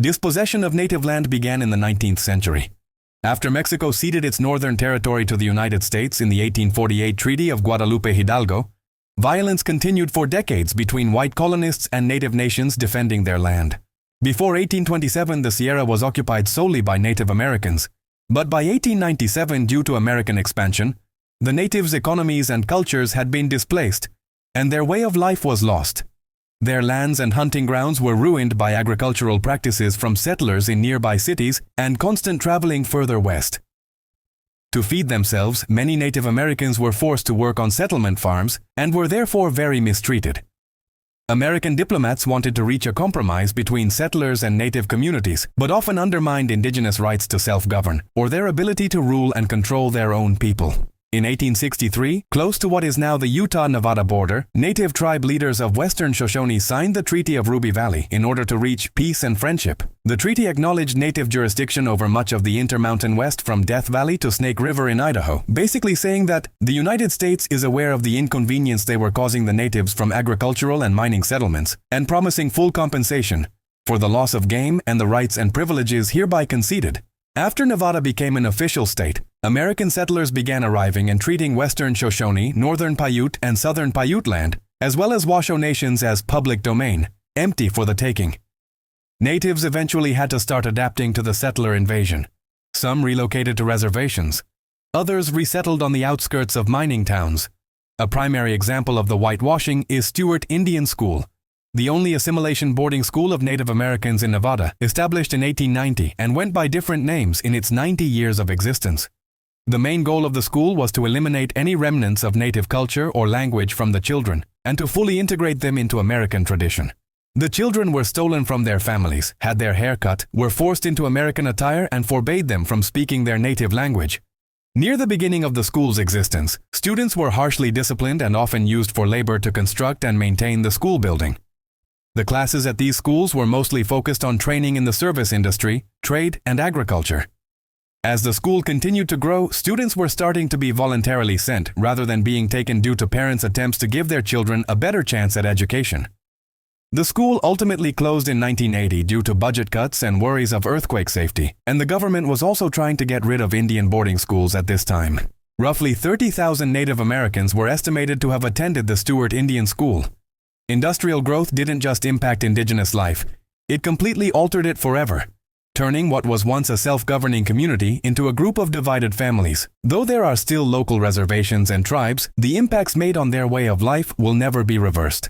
Dispossession of native land began in the 19th century. After Mexico ceded its northern territory to the United States in the 1848 Treaty of Guadalupe Hidalgo, violence continued for decades between white colonists and native nations defending their land. Before 1827, the Sierra was occupied solely by Native Americans, but by 1897, due to American expansion, the natives' economies and cultures had been displaced, and their way of life was lost. Their lands and hunting grounds were ruined by agricultural practices from settlers in nearby cities and constant traveling further west. To feed themselves, many Native Americans were forced to work on settlement farms and were therefore very mistreated. American diplomats wanted to reach a compromise between settlers and native communities, but often undermined indigenous rights to self-govern or their ability to rule and control their own people. In 1863, close to what is now the Utah-Nevada border, native tribe leaders of Western Shoshone signed the Treaty of Ruby Valley in order to reach peace and friendship. The treaty acknowledged native jurisdiction over much of the Intermountain West from Death Valley to Snake River in Idaho, basically saying that the United States is aware of the inconvenience they were causing the natives from agricultural and mining settlements, and promising full compensation for the loss of game and the rights and privileges hereby conceded. After Nevada became an official state, American settlers began arriving and treating Western Shoshone, Northern Paiute, and Southern Paiute land, as well as Washoe nations as public domain, empty for the taking. Natives eventually had to start adapting to the settler invasion. Some relocated to reservations. Others resettled on the outskirts of mining towns. A primary example of the whitewashing is Stewart Indian School, the only assimilation boarding school of Native Americans in Nevada, established in 1890 and went by different names in its 90 years of existence. The main goal of the school was to eliminate any remnants of native culture or language from the children and to fully integrate them into American tradition. The children were stolen from their families, had their hair cut, were forced into American attire, and forbade them from speaking their native language. Near the beginning of the school's existence, students were harshly disciplined and often used for labor to construct and maintain the school building. The classes at these schools were mostly focused on training in the service industry, trade, and agriculture. As the school continued to grow, students were starting to be voluntarily sent rather than being taken due to parents' attempts to give their children a better chance at education. The school ultimately closed in 1980 due to budget cuts and worries of earthquake safety, and the government was also trying to get rid of Indian boarding schools at this time. Roughly 30,000 Native Americans were estimated to have attended the Stewart Indian School. Industrial growth didn't just impact indigenous life, it completely altered it forever, turning what was once a self-governing community into a group of divided families. Though there are still local reservations and tribes, the impacts made on their way of life will never be reversed.